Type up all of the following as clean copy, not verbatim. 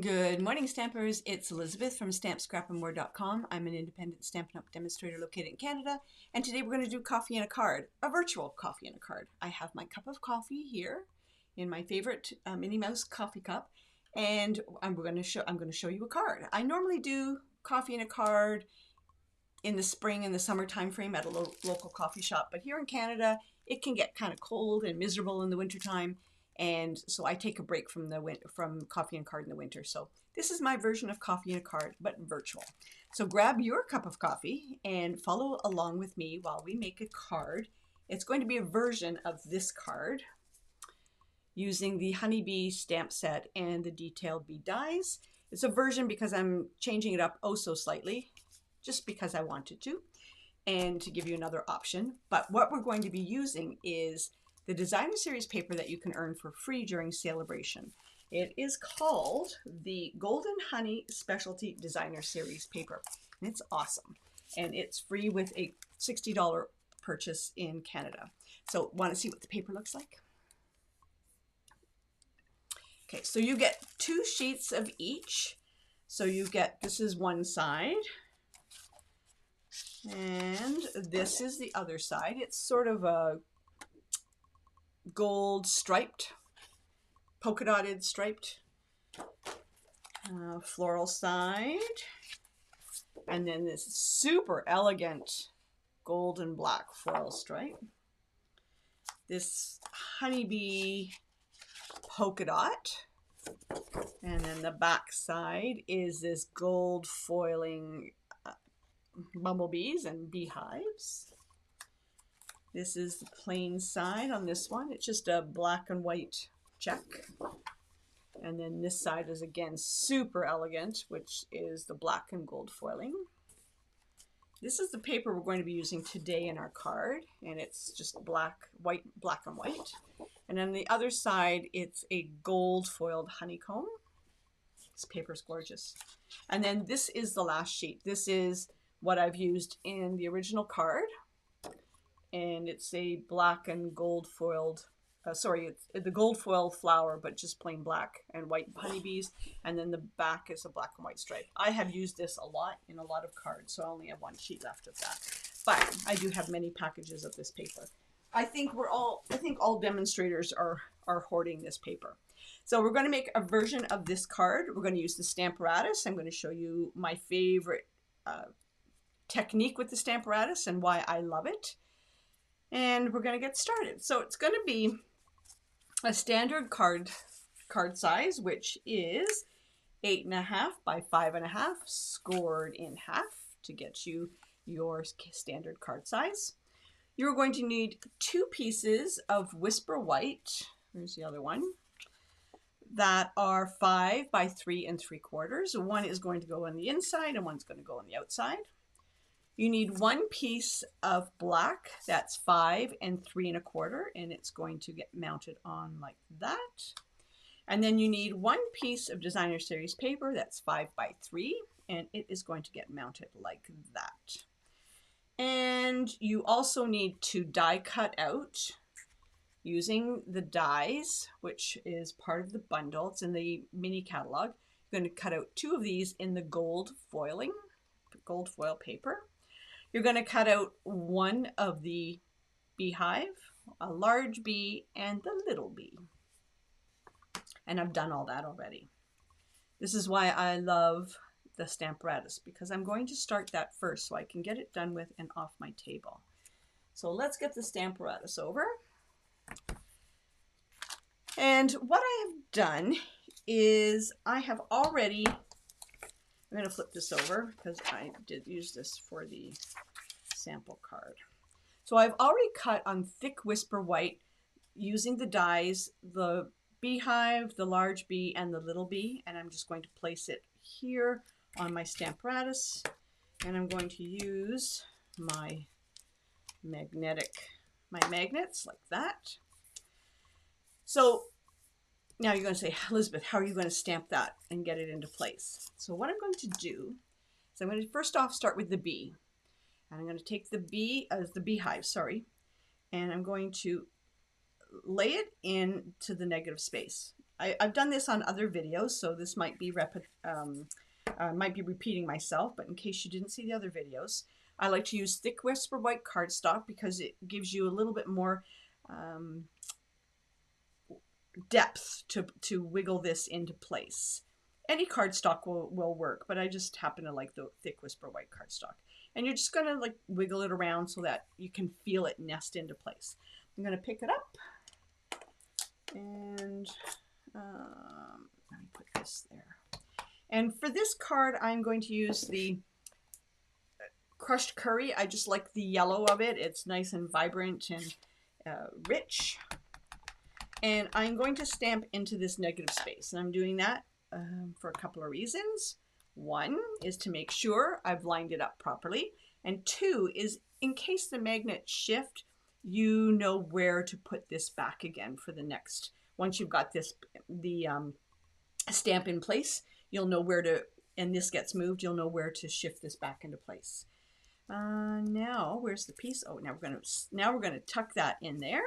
Good morning, Stampers. It's Elizabeth from StampScrapandMore.com. I'm an independent Stampin' Up! Demonstrator located in Canada, and today we're going to do coffee and a card, a virtual coffee and a card. I have my cup of coffee here in my favorite Minnie Mouse coffee cup, and I'm going to show you a card. I normally do coffee and a card in the spring and the summer time frame at a local coffee shop, but here in Canada, it can get kind of cold and miserable in the wintertime. And so I take a break from coffee and card in the winter. So this is my version of coffee and a card, but virtual. So grab your cup of coffee and follow along with me while we make a card. It's going to be a version of this card using the Honeybee stamp set and the detailed bead dies. It's a version because I'm changing it up oh so slightly, just because I wanted to, and to give you another option. But what we're going to be using is the Designer Series paper that you can earn for free during Celebration. It is called the Golden Honey Specialty Designer Series paper, and it's awesome. And it's free with a $60 purchase in Canada. So want to see what the paper looks like? Okay, so you get 2 sheets of each. So you get, this is one side, and this is the other side. It's sort of a gold striped, polka dotted striped floral side, and then this super elegant gold and black floral stripe, this honeybee polka dot, and then the back side is this gold foiling bumblebees and beehives. This is the plain side on this one. It's just a black and white check. And then this side is again super elegant, which is the black and gold foiling. This is the paper we're going to be using today in our card, and it's just black and white. And on the other side, it's a gold foiled honeycomb. This paper's gorgeous. And then this is the last sheet. This is what I've used in the original card. And it's a black and gold foiled, it's the gold foil flower, but just plain black and white honeybees. And then the back is a black and white stripe. I have used this a lot in a lot of cards, so I only have 1 sheet left of that. But I do have many packages of this paper. I think all demonstrators are hoarding this paper. So we're going to make a version of this card. We're going to use the Stamparatus. I'm going to show you my favorite technique with the Stamparatus and why I love it. And we're going to get started. So it's going to be a standard card size, which is 8.5 by 5.5, scored in half to get you your standard card size. You're going to need 2 pieces of Whisper White. Here's the other one. That are 5 by 3 3/4. One is going to go on the inside and one's going to go on the outside. You need 1 piece of black, that's 5 and 3 1/4, and it's going to get mounted on like that. And then you need 1 piece of Designer Series paper, that's 5 by 3, and it is going to get mounted like that. And you also need to die cut out using the dies, which is part of the bundle. It's in the mini catalog. You're going to cut out 2 of these in the gold foil paper. You're going to cut out 1 of the beehive, a large bee, and the little bee. And I've done all that already. This is why I love the Stamparatus, because I'm going to start that first so I can get it done with and off my table. So let's get the Stamparatus over. And what I have done is I have already, I'm going to flip this over because I did use this for the sample card. So I've already cut on thick Whisper White using the dies, the beehive, the large bee, and the little bee. And I'm just going to place it here on my Stamparatus. And I'm going to use my magnets like that. So now you're going to say, Elizabeth, how are you going to stamp that and get it into place? So what I'm going to do is I'm going to first off start with the bee. And I'm going to take the beehive, and I'm going to lay it into the negative space. I've done this on other videos, so this might be repeating myself, but in case you didn't see the other videos, I like to use Thick Whisper White cardstock because it gives you a little bit more depth to wiggle this into place. Any cardstock will work, but I just happen to like the Thick Whisper White cardstock. And you're just going to like wiggle it around so that you can feel it nest into place. I'm going to pick it up and let me put this there. And for this card, I'm going to use the crushed curry. I just like the yellow of it. It's nice and vibrant and rich. And I'm going to stamp into this negative space. And I'm doing that for a couple of reasons. One is to make sure I've lined it up properly. And two is in case the magnets shift, you know where to put this back again for the next. Once you've got the stamp in place, you'll know where to, and this gets moved, you'll know where to shift this back into place. Now, where's the piece? Oh, now we're gonna tuck that in there.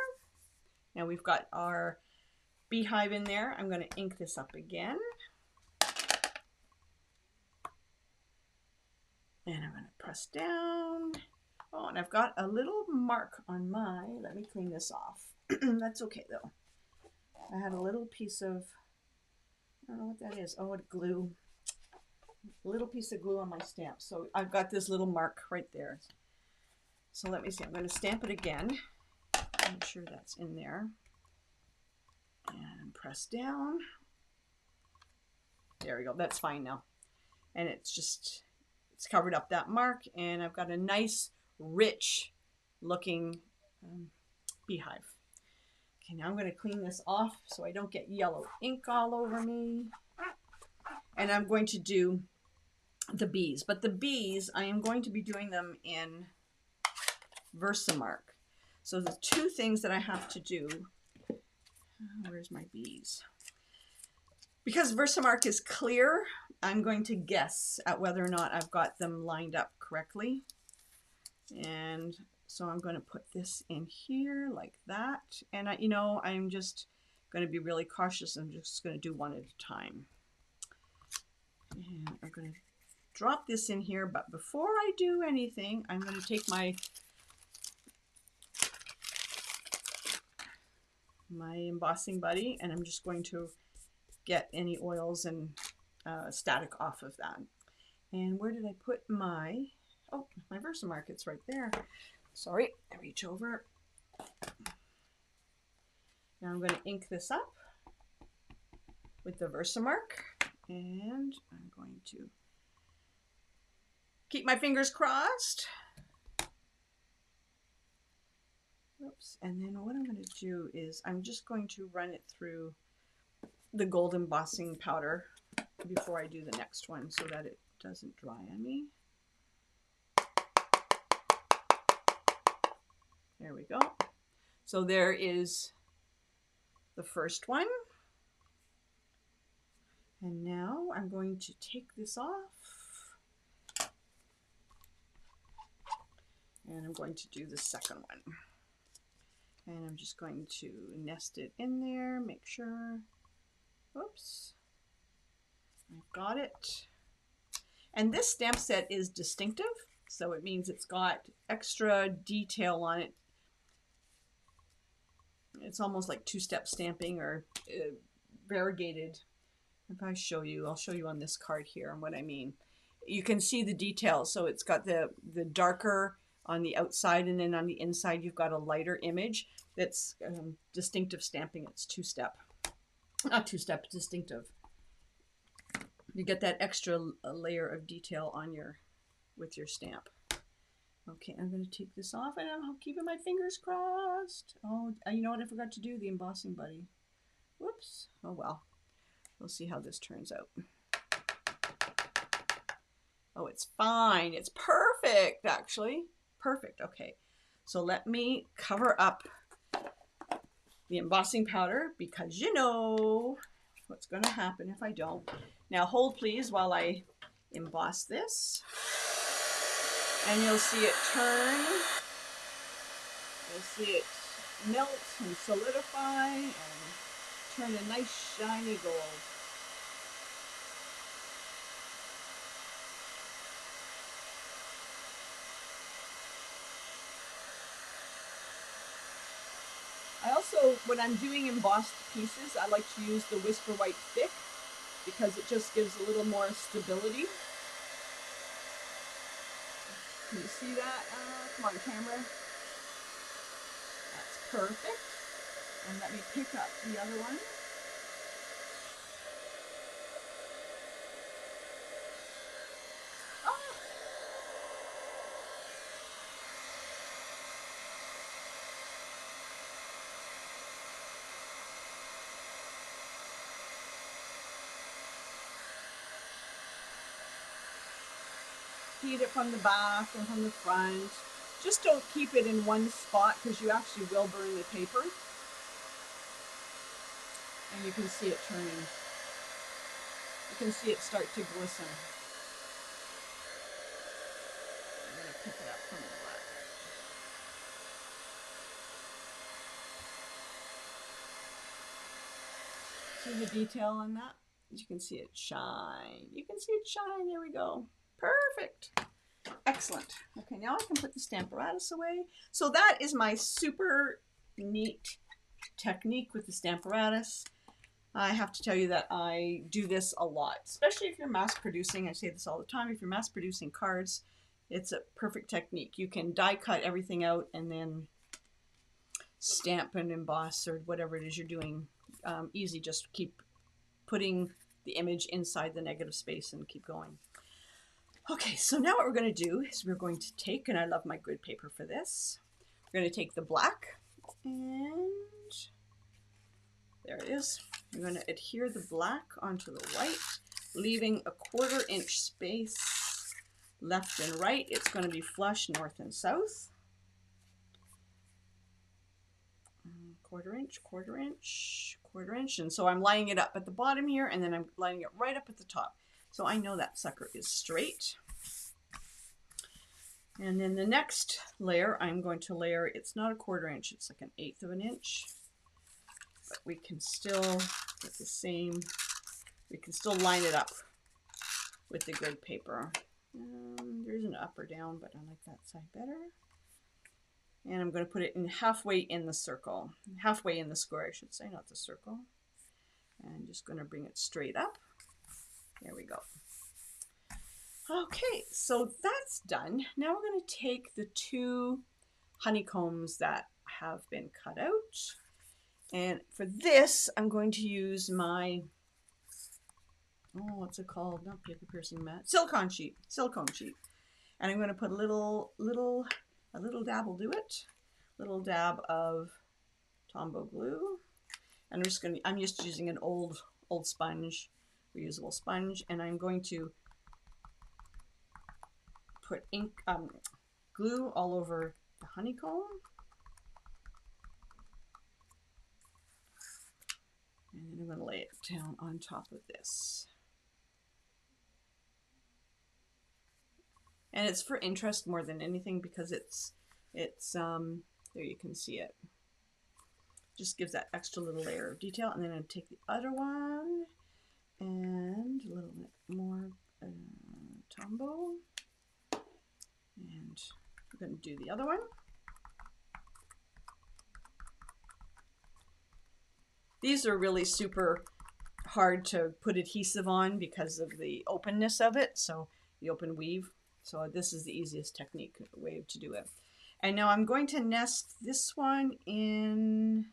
Now we've got our beehive in there. I'm gonna ink this up again. And I'm gonna press down. Oh, and I've got a little mark on let me clean this off. That's okay though. I had a little piece of, I don't know what that is. Oh, it's glue. A little piece of glue on my stamp. So I've got this little mark right there. So let me see, I'm gonna stamp it again. Make sure that's in there. And press down. There we go, that's fine now. And it's covered up that mark, and I've got a nice, rich looking beehive. Okay, now I'm going to clean this off so I don't get yellow ink all over me. And I'm going to do the bees. But the bees, I am going to be doing them in Versamark. So the two things that I have to do, where's my bees? Because Versamark is clear, I'm going to guess at whether or not I've got them lined up correctly. And so I'm going to put this in here like that. And I'm just going to be really cautious. I'm just going to do one at a time. And I'm going to drop this in here. But before I do anything, I'm going to take my embossing buddy, and I'm just going to get any oils and static off of that. And where did I put my Versamark? It's right there. Sorry, I reach over. Now I'm going to ink this up with the Versamark, and I'm going to keep my fingers crossed. Oops. And then what I'm going to do is I'm just going to run it through the gold embossing powder before I do the next one so that it doesn't dry on me. There we go. So there is the first one. And now I'm going to take this off. And I'm going to do the second one. And I'm just going to nest it in there, make sure. Oops. I've got it. And this stamp set is distinctive, so it means it's got extra detail on it. It's almost like two-step stamping or variegated. If I show you, I'll show you on this card here and what I mean. You can see the details. So it's got the darker on the outside, and then on the inside you've got a lighter image. That's distinctive stamping. It's two-step. Not two-step, distinctive. You get that extra layer of detail on with your stamp. Okay, I'm going to take this off, and I'm keeping my fingers crossed. Oh, you know what? I forgot to do the embossing buddy. Whoops. Oh well. We'll see how this turns out. Oh, it's fine. It's perfect, actually. Perfect. Okay. So let me cover up the embossing powder because you know what's going to happen if I don't. Now hold please while I emboss this. And you'll see it turn. You'll see it melt and solidify and turn a nice shiny gold. I also, when I'm doing embossed pieces, I like to use the Whisper White Thick because it just gives a little more stability. Can you see that? Come on, camera. That's perfect. And let me pick up the other one. Oh. Feed it from the back and from the front. Just don't keep it in one spot because you actually will burn the paper. And you can see it turning. You can see it start to glisten. I'm going to pick it up from the back. See the detail on that? You can see it shine. You can see it shine. There we go. Perfect. Excellent. Okay, now I can put the Stamparatus away. So that is my super neat technique with the Stamparatus. I have to tell you that I do this a lot, especially if you're mass producing. I say this all the time. If you're mass producing cards, it's a perfect technique. You can die cut everything out and then stamp and emboss or whatever it is you're doing. Easy, just keep putting the image inside the negative space and keep going. Okay, so now what we're going to do is we're going to take, and I love my grid paper for this, we're going to take the black, and there it is. We're going to adhere the black onto the white, leaving a 1/4 inch space left and right. It's going to be flush north and south. 1/4 inch, 1/4 inch, 1/4 inch. And so I'm lining it up at the bottom here, and then I'm lining it right up at the top. So I know that sucker is straight. And then the next layer, I'm going to layer, it's not a 1/4 inch, it's like 1/8 of an inch. But we can still get the same, we can still line it up with the grid paper. There isn't an up or down, but I like that side better. And I'm going to put it in halfway in the circle, halfway in the square, I should say, not the circle. And I'm just going to bring it straight up. There we go. Okay, so that's done. Now we're going to take the 2 honeycombs that have been cut out. And for this, I'm going to use my, oh, what's it called? Not paper piercing mat. Silicone sheet. And I'm going to put a little dab will do it. Little dab of Tombow glue. And I'm just using an old sponge, reusable sponge, and I'm going to put glue all over the honeycomb. And then I'm going to lay it down on top of this. And it's for interest more than anything because it's there you can see it. Just gives that extra little layer of detail. And then I'm going to take the other one and a little bit more Tombow. And we're going to do the other one. These are really super hard to put adhesive on because of the openness of it, so the open weave. So this is the easiest technique way to do it. And now I'm going to nest this one in,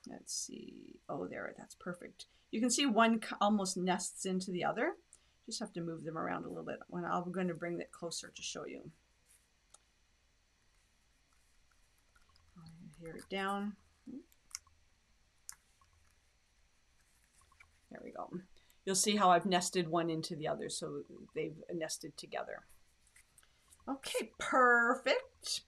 let's see, oh there, that's perfect. You can see one almost nests into the other. Just have to move them around a little bit. When I'm going to bring it closer to show you. Adhere it down. There we go. You'll see how I've nested one into the other, so they've nested together. Okay, perfect.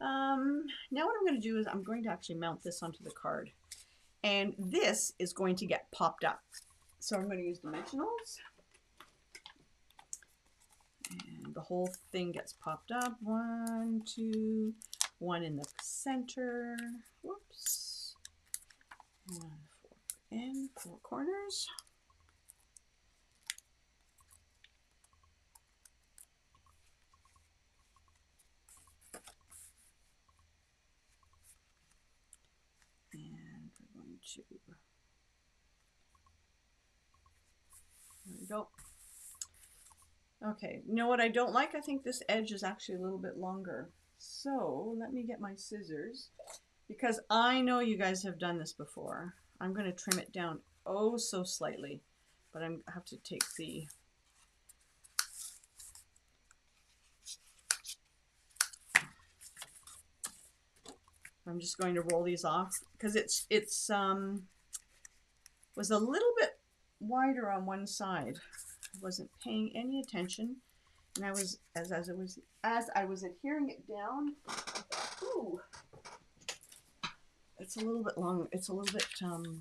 Now what I'm going to do is I'm going to actually mount this onto the card. And this is going to get popped up. So I'm going to use dimensionals. And the whole thing gets popped up. 1, 2, 1 in the center. Whoops. In 4 corners. And we're going to, there we go. Okay, you know what I don't like? I think this edge is actually a little bit longer. So let me get my scissors, because I know you guys have done this before. I'm going to trim it down oh so slightly, but I have to take the I'm just going to roll these off because it's was a little bit wider on one side. I wasn't paying any attention, and I was as I was adhering it down. Ooh, it's a little bit long. It's a little bit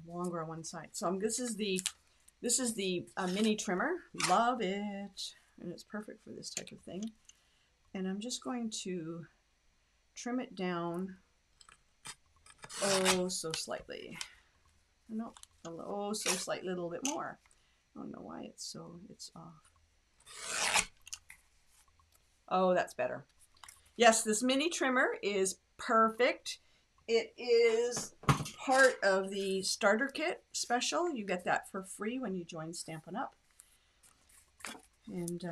longer on one side. So this is the mini trimmer. Love it, and it's perfect for this type of thing. And I'm just going to trim it down oh so slightly. No, oh so slightly, a little bit more. I don't know why it's off. Oh, that's better. Yes, this mini trimmer is perfect. It is part of the starter kit special. You get that for free when you join Stampin' Up. And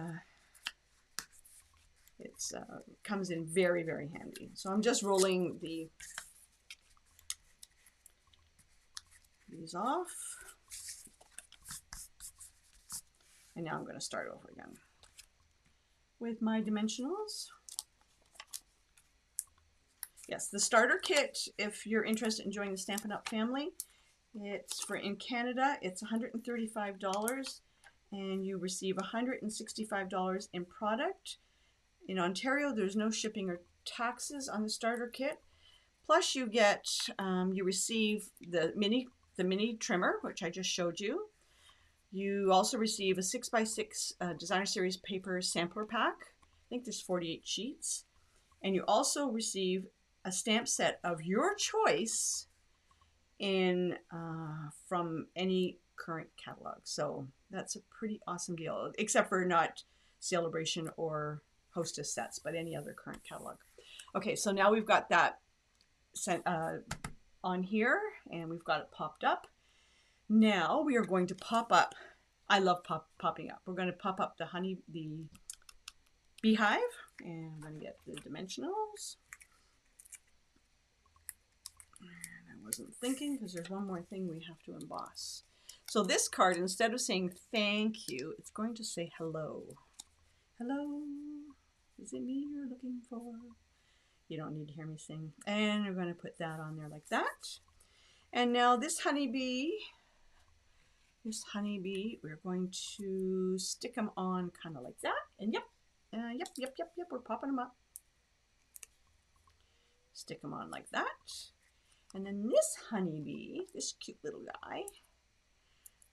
it comes in very, very handy. So I'm just rolling these off. And now I'm going to start over again with my dimensionals. Yes, the starter kit, if you're interested in joining the Stampin' Up! Family, it's in Canada, it's $135, and you receive $165 in product. In Ontario, there's no shipping or taxes on the starter kit. Plus, you get, you receive the mini trimmer, which I just showed you. You also receive a 6x6 Designer Series paper sampler pack. I think there's 48 sheets. And you also receive a stamp set of your choice from any current catalog. So that's a pretty awesome deal, except for not Celebration or Hostess sets, but any other current catalog. Okay, so now we've got that on here, and we've got it popped up. Now we are going to pop up. I love popping up. We're going to pop up the beehive, and I'm going to get the dimensionals. And I wasn't thinking because there's one more thing we have to emboss. So this card, instead of saying thank you, it's going to say hello. Hello, is it me you're looking for? You don't need to hear me sing. And we're going to put that on there like that. And now this honeybee, we're going to stick them on kind of like that. And yep, we're popping them up. Stick them on like that. And then this honeybee, this cute little guy,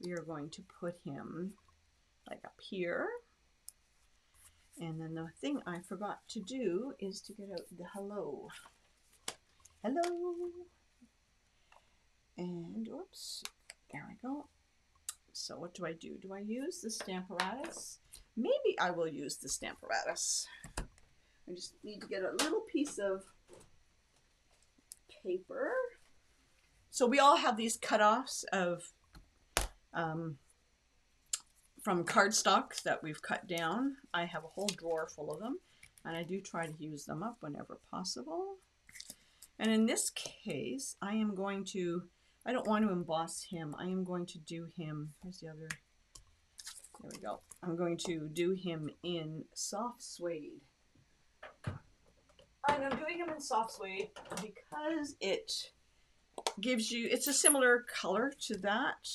we are going to put him like up here. And then the thing I forgot to do is to get out the hello. Hello. And oops, there we go. So what do? Do I use the Stamparatus? Maybe I will use the Stamparatus. I just need to get a little piece of paper. So we all have these cutoffs of from cardstock that we've cut down. I have a whole drawer full of them, and I do try to use them up whenever possible. And in this case, I am going to, I don't want to emboss him. I am going to do him, where's the other, there we go. I'm going to do him in soft suede. And I'm doing him in soft suede because it gives you, it's a similar color to that.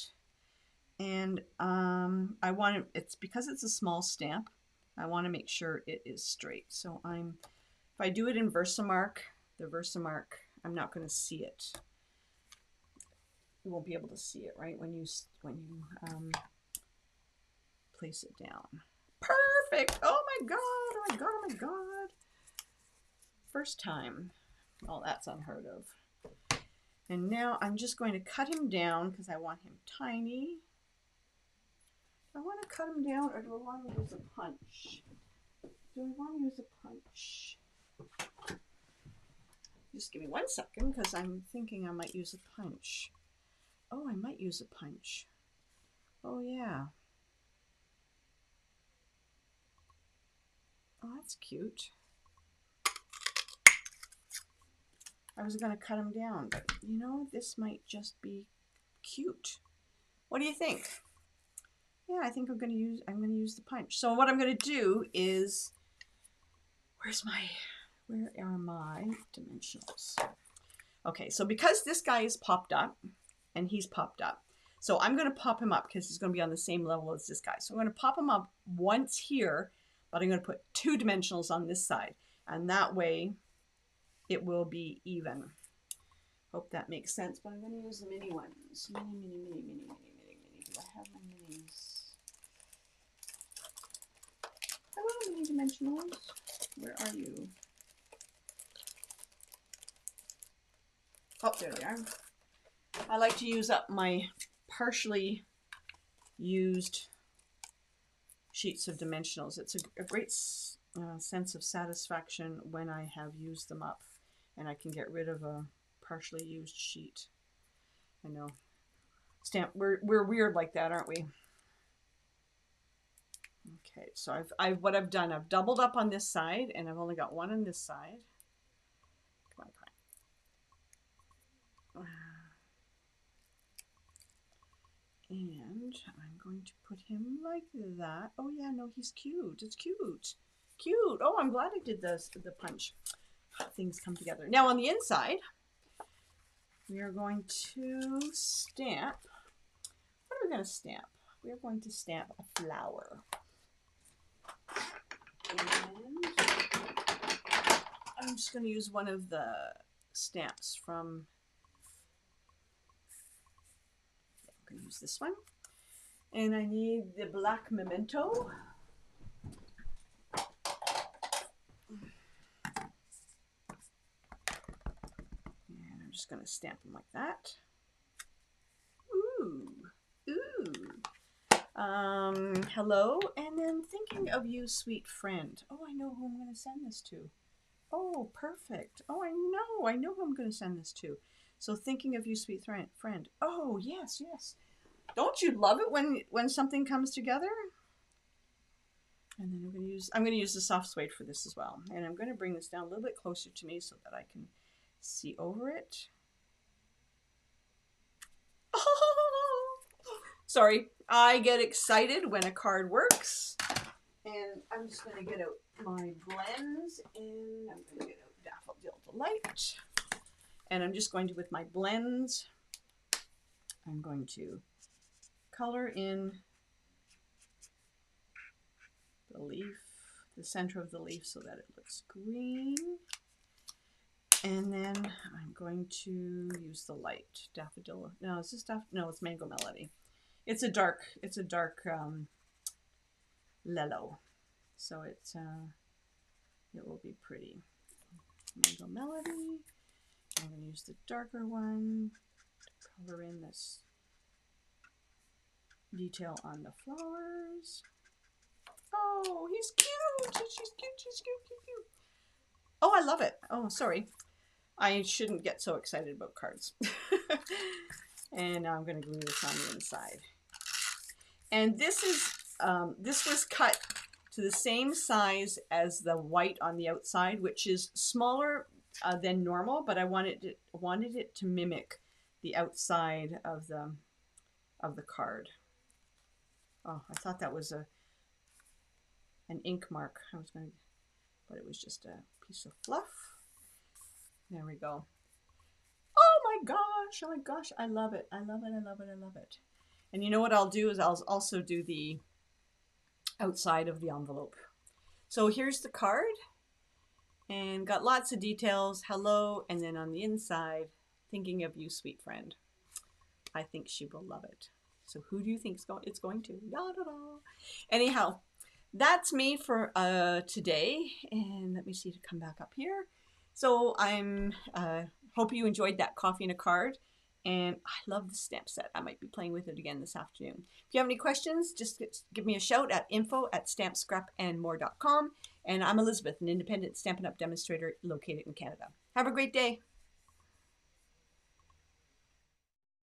And I want to, it's because it's a small stamp, I want to make sure it is straight. So if I do it in Versamark, the Versamark, I'm not going to see it. You won't be able to see it, right, when you place it down. Perfect. Oh my god, oh my god, oh my god. First time. Oh, that's unheard of. And now I'm just going to cut him down because I want him tiny. Do I want to cut him down or do I want to use a punch? Do I want to use a punch? Just give me 1 second because I'm thinking I might use a punch. Oh, I might use a punch. Oh, yeah. Oh, that's cute. I was going to cut him down, but you know, this might just be cute. What do you think? Yeah, I think I'm going to use the punch. So what I'm going to do is, where are my dimensionals? Okay, so because this guy is popped up, and he's popped up, so I'm going to pop him up because he's going to be on the same level as this guy. So I'm going to pop him up once here, but I'm going to put 2 dimensionals on this side, and that way it will be even. Hope that makes sense, but I'm going to use the mini ones. Mini. Do I have my minis? Hello, mini dimensionals. Where are you? Oh, there they are. I like to use up my partially used sheets of dimensionals. It's a great sense of satisfaction when I have used them up and I can get rid of a partially used sheet. I know. Stamp, we're weird like that, aren't we? Okay, so what I've done, I've doubled up on this side and I've only got 1 on this side. Come on. And I'm going to put him like that. Oh yeah, no, he's cute. It's cute. Cute. Oh, I'm glad I did the punch. Things come together. Now on the inside, we are going to stamp. What are we going to stamp? We are going to stamp a flower. And I'm just going to use one of the stamps from, I'm going to use this one. And I need the black memento. And I'm just going to stamp them like that. Ooh, ooh. Hello, and then thinking of you, sweet friend. Oh, I know who I'm going to send this to. Oh, perfect. Oh, I know who I'm going to send this to. So thinking of you, sweet friend. Oh, yes, yes. Don't you love it when something comes together? And then I'm going to use the soft suede for this as well. And I'm going to bring this down a little bit closer to me so that I can see over it. Sorry, I get excited when a card works. And I'm just going to get out my blends and I'm going to get out Daffodil Delight. And I'm just going to, with my blends, I'm going to color in the leaf, the center of the leaf so that it looks green. And then I'm going to use the light Daffodil. No, is this no, it's Mango Melody. It's a dark Lello. So it will be pretty. Mango Melody. I'm going to use the darker one to color in this detail on the flowers. Oh, he's cute. She's cute. Oh, I love it. Oh, sorry. I shouldn't get so excited about cards. And now I'm going to glue this on the inside. And this was cut to the same size as the white on the outside, which is smaller than normal, but I wanted it to mimic the outside of the card. Oh, I thought that was an ink mark. But it was just a piece of fluff. There we go. Oh my gosh, I love it. I love it. And you know what I'll do is I'll also do the outside of the envelope. So here's the card and got lots of details. Hello, and then on the inside, thinking of you, sweet friend. I think she will love it. So who do you think it's going to? Anyhow, that's me for today. And let me see to come back up here. So I'm Hope you enjoyed that coffee and a card. And I love the stamp set. I might be playing with it again this afternoon. If you have any questions, just give me a shout at info@stampscrapandmore.com. And I'm Elizabeth, an independent Stampin' Up! Demonstrator located in Canada. Have a great day.